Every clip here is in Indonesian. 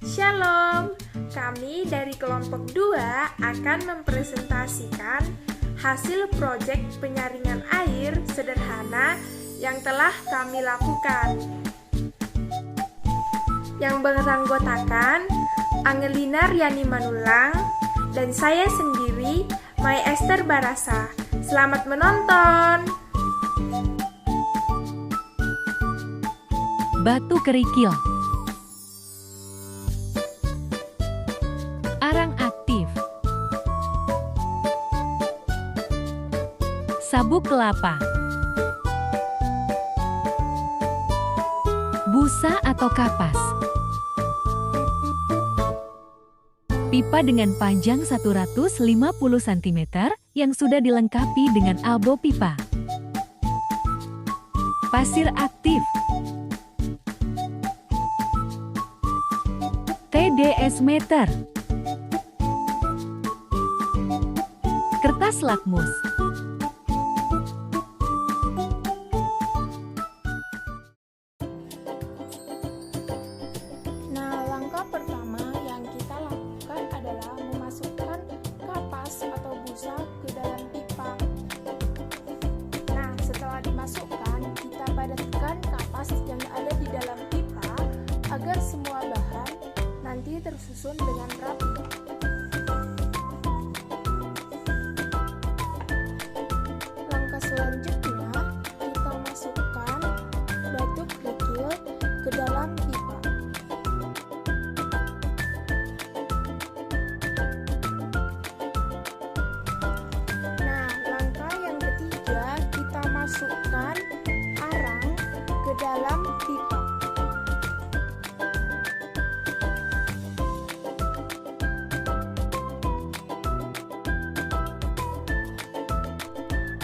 Shalom, kami dari kelompok 2 akan mempresentasikan hasil proyek penyaringan air sederhana yang telah kami lakukan. Yang beranggotakan Angelina Riani Manulang dan saya sendiri, Mai Esther Barasa. Selamat menonton! Batu kerikil. Arang aktif. Sabuk kelapa. Busa atau kapas. Pipa dengan panjang 150 cm yang sudah dilengkapi dengan albo pipa. Pasir aktif. TDS meter. Kertas lakmus. Nah, langkah pertama yang kita lakukan adalah memasukkan kapas atau busa ke dalam pipa. Nah, setelah dimasukkan, kita padatkan kapas yang ada di dalam pipa agar semua bahan nanti tersusun dengan rapi. Langkah selanjutnya, kita masukkan batu kerikil ke dalam pipa. Nah, langkah yang ketiga, kita masukkan arang ke dalam pipa.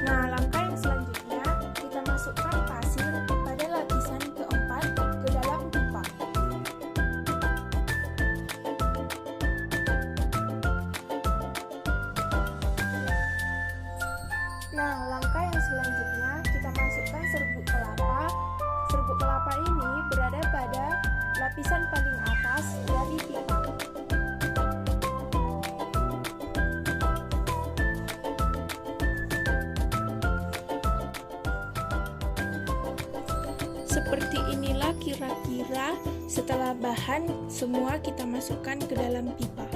Nah, langkah yang selanjutnya, kita masukkan pasir pada lapisan keempat ke dalam pipa. Nah, langkah yang selanjutnya, kita masukkan serbuk kelapa. Serbuk kelapa ini berada pada lapisan paling atas dari pipa. Seperti inilah kira-kira setelah bahan semua kita masukkan ke dalam pipa.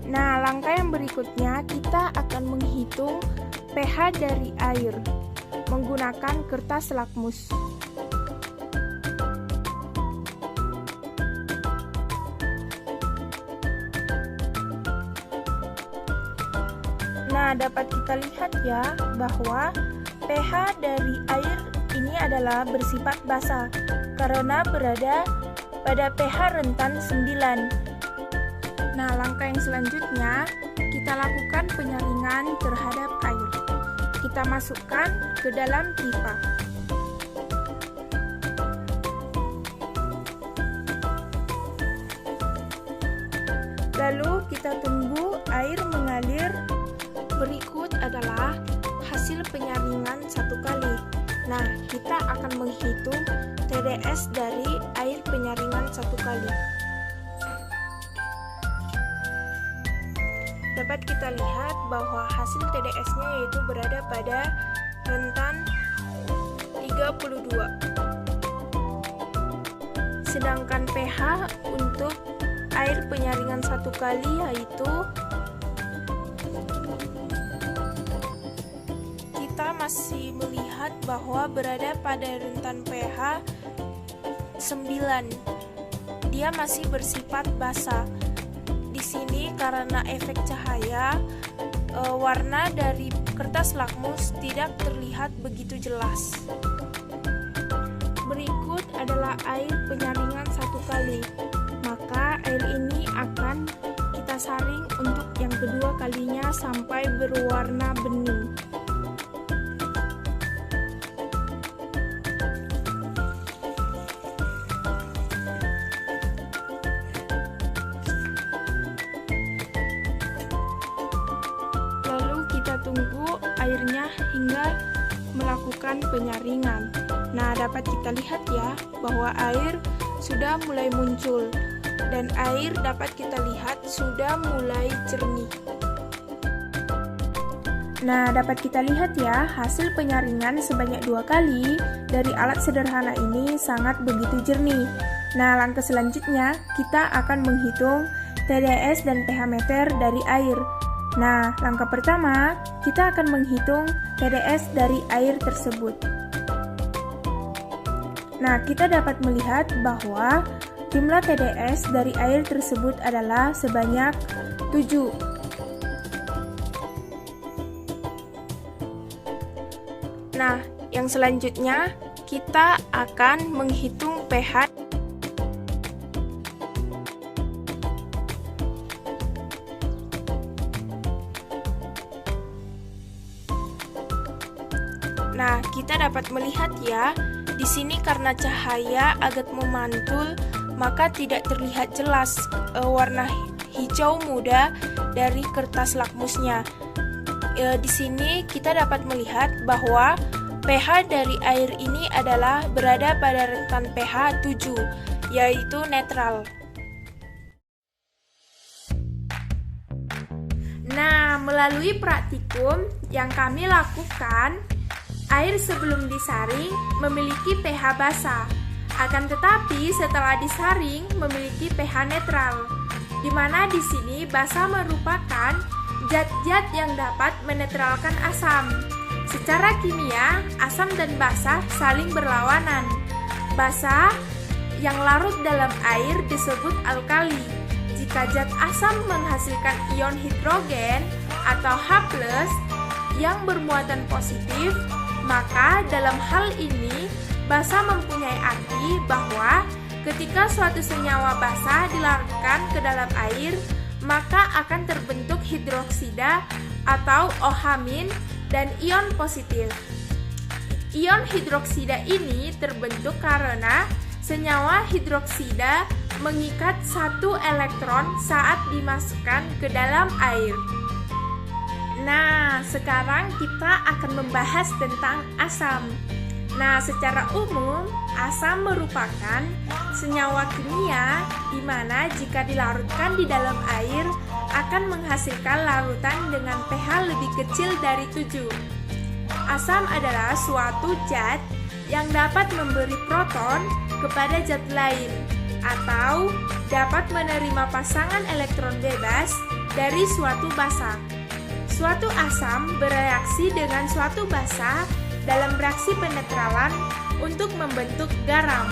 Nah, langkah yang berikutnya kita akan menghitung pH dari air menggunakan kertas lakmus. Nah, dapat kita lihat ya bahwa pH dari air ini adalah bersifat basa karena berada pada pH rentan 9. Nah, langkah yang selanjutnya kita lakukan penyaringan terhadap air. Kita masukkan ke dalam pipa. Lalu kita tunggu air mengalir. Berikut adalah hasil penyaringan 1 kali. Nah, kita akan menghitung TDS dari air penyaringan 1 kali. Dapat kita lihat bahwa hasil TDS-nya yaitu berada pada rentan 32. Sedangkan pH untuk air penyaringan 1 kali yaitu kita masih melihat bahwa berada pada rentan pH 9. Dia masih bersifat basa. Di sini karena efek cahaya, warna dari kertas lakmus tidak terlihat begitu jelas. Berikut adalah air penyaringan 1 kali. Maka air ini akan kita saring untuk yang kedua kalinya sampai berwarna bening. Lalu kita tunggu airnya hingga melakukan melakukan penyaringan. Nah, dapat kita lihat ya bahwa air sudah mulai muncul dan air dapat kita lihat sudah mulai jernih. Nah, dapat kita lihat ya hasil penyaringan sebanyak 2 kali dari alat sederhana ini sangat begitu jernih. Nah, langkah selanjutnya kita akan menghitung TDS dan pH meter dari air. Nah, langkah pertama kita akan menghitung TDS dari air tersebut. Nah, kita dapat melihat bahwa jumlah TDS dari air tersebut adalah sebanyak 7. Nah, yang selanjutnya kita akan menghitung pH. Nah, kita dapat melihat ya, di sini karena cahaya agak memantul, maka tidak terlihat jelas warna hijau muda dari kertas lakmusnya. Di sini kita dapat melihat bahwa pH dari air ini adalah berada pada rentan pH 7, yaitu netral. Nah, melalui praktikum yang kami lakukan, air sebelum disaring memiliki pH basa, akan tetapi setelah disaring memiliki pH netral, di mana di sini basa merupakan zat-zat yang dapat menetralkan asam. Secara kimia, asam dan basa saling berlawanan. Basa yang larut dalam air disebut alkali. Jika zat asam menghasilkan ion hidrogen atau H+, yang bermuatan positif, maka dalam hal ini basa mempunyai arti bahwa ketika suatu senyawa basa dilarutkan ke dalam air, maka akan terbentuk hidroksida atau OH- dan ion positif. Ion hidroksida ini terbentuk karena senyawa hidroksida mengikat satu elektron saat dimasukkan ke dalam air. Nah, sekarang kita akan membahas tentang asam. Nah, secara umum, asam merupakan senyawa kimia di mana jika dilarutkan di dalam air akan menghasilkan larutan dengan pH lebih kecil dari 7. Asam adalah suatu zat yang dapat memberi proton kepada zat lain atau dapat menerima pasangan elektron bebas dari suatu basa. Suatu asam bereaksi dengan suatu basa dalam reaksi penetralan untuk membentuk garam.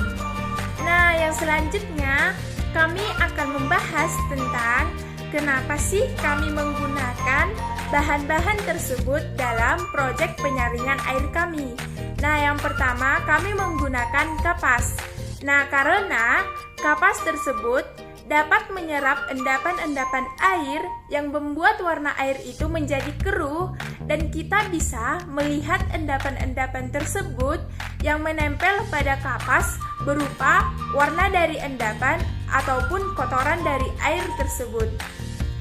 Nah, yang selanjutnya kami akan membahas tentang kenapa sih kami menggunakan bahan-bahan tersebut dalam proyek penyaringan air kami. Nah, yang pertama kami menggunakan kapas. Nah, karena kapas tersebut dapat menyerap endapan-endapan air yang membuat warna air itu menjadi keruh dan kita bisa melihat endapan-endapan tersebut yang menempel pada kapas berupa warna dari endapan ataupun kotoran dari air tersebut.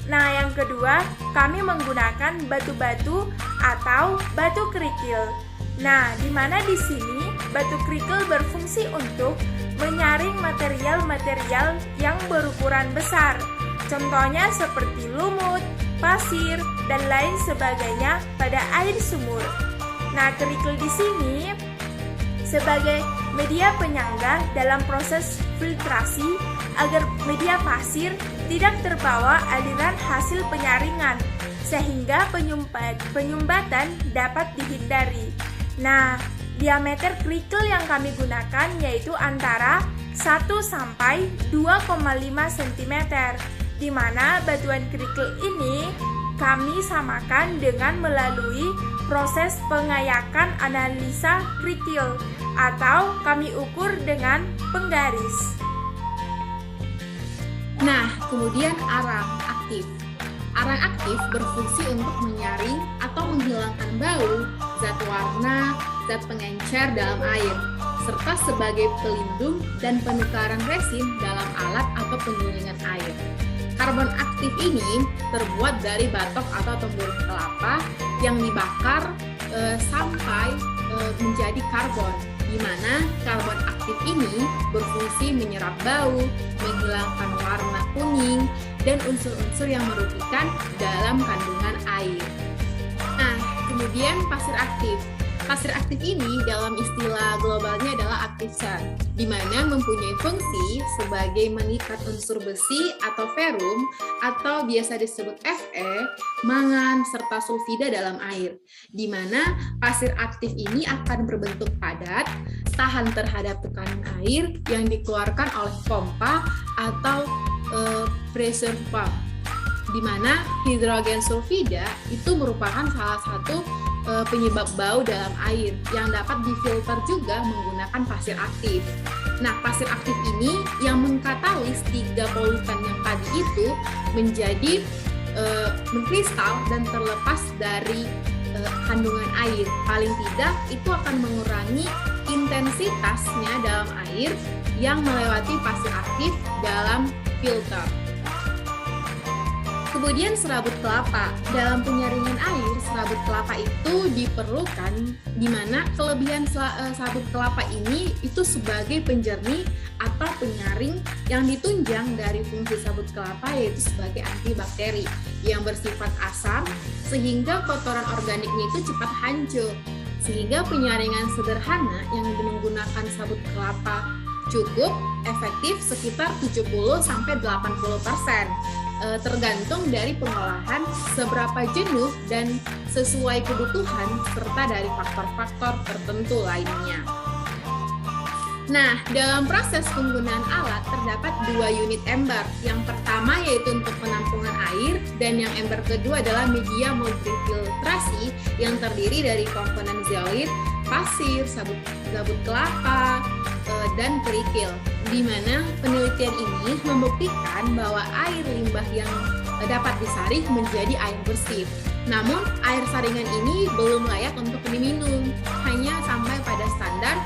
Nah, yang kedua, kami menggunakan batu-batu atau batu kerikil. Nah, di mana di sini batu kerikil berfungsi untuk menyaring material-material yang berukuran besar. Contohnya seperti lumut, pasir, dan lain sebagainya pada air sumur. Nah, kerikil di sini sebagai media penyangga dalam proses filtrasi agar media pasir tidak terbawa aliran hasil penyaringan sehingga penyumbatan dapat dihindari. Nah, diameter kerikil yang kami gunakan yaitu antara 1 sampai 2,5 cm, di mana batuan kerikil ini kami samakan dengan melalui proses pengayakan analisa kerikil atau kami ukur dengan penggaris. Nah, kemudian arang aktif. Arang aktif berfungsi untuk menyaring atau menghilangkan bau, zat warna, zat pengencer dalam air, serta sebagai pelindung dan penukaran resin dalam alat atau penyulingan air. Karbon aktif ini terbuat dari batok atau temburuk kelapa yang dibakar sampai menjadi karbon, di mana karbon aktif ini berfungsi menyerap bau, menghilangkan warna kuning, dan unsur-unsur yang merugikan dalam kandungan air. Nah, kemudian pasir aktif. Pasir aktif ini dalam istilah globalnya adalah active sand, di mana mempunyai fungsi sebagai mengikat unsur besi atau ferrum atau biasa disebut Fe, mangan, serta sulfida dalam air, di mana pasir aktif ini akan berbentuk padat, tahan terhadap tekanan air yang dikeluarkan oleh pompa atau pressure pump, di mana hidrogen sulfida itu merupakan salah satu penyebab bau dalam air yang dapat difilter juga menggunakan pasir aktif. Nah, pasir aktif ini yang mengkatalis 3 polutan yang tadi itu menjadi mengkristal dan terlepas dari kandungan air. Paling tidak itu akan mengurangi intensitasnya dalam air yang melewati pasir aktif dalam filter. Kemudian serabut kelapa. Dalam penyaringan air, serabut kelapa itu diperlukan di mana kelebihan serabut kelapa ini itu sebagai penjernih atau penyaring yang ditunjang dari fungsi serabut kelapa yaitu sebagai antibakteri yang bersifat asam sehingga kotoran organiknya itu cepat hancur. Sehingga penyaringan sederhana yang menggunakan serabut kelapa cukup efektif sekitar 70-80%. Tergantung dari pengolahan, seberapa jenuh dan sesuai kebutuhan, serta dari faktor-faktor tertentu lainnya. Nah, dalam proses penggunaan alat terdapat 2 unit ember. Yang pertama yaitu untuk penampungan air, dan yang ember kedua adalah media multifiltrasi yang terdiri dari komponen zeolit, pasir, sabut kelapa, dan kerikil, di mana penelitian ini membuktikan bahwa air limbah yang dapat disaring menjadi air bersih. Namun, air saringan ini belum layak untuk diminum, hanya sampai pada standar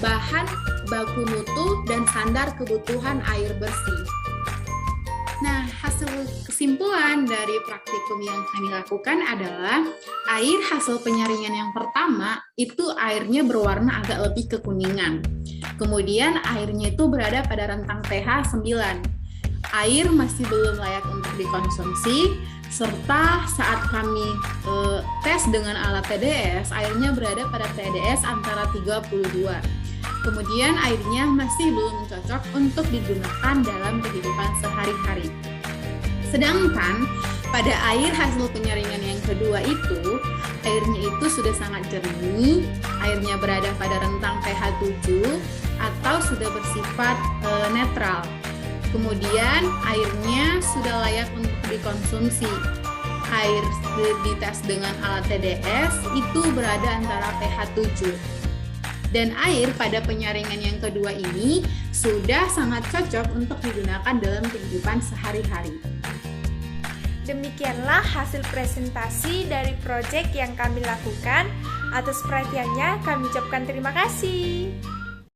bahan baku mutu dan standar kebutuhan air bersih. Nah, hasil kesimpulan dari praktikum yang kami lakukan adalah air hasil penyaringan yang pertama itu airnya berwarna agak lebih kekuningan. Kemudian airnya itu berada pada rentang pH 9. Air masih belum layak untuk dikonsumsi, serta saat kami tes dengan alat TDS, airnya berada pada TDS antara 32. Kemudian airnya masih belum cocok untuk digunakan dalam kehidupan sehari-hari. Sedangkan pada air hasil penyaringan yang kedua itu, airnya itu sudah sangat jernih, airnya berada pada rentang pH 7 atau sudah bersifat netral. Kemudian airnya sudah layak untuk dikonsumsi. Air dites dengan alat TDS itu berada antara pH 7. Dan air pada penyaringan yang kedua ini sudah sangat cocok untuk digunakan dalam kehidupan sehari-hari. Demikianlah hasil presentasi dari proyek yang kami lakukan. Atas perhatiannya kami ucapkan terima kasih.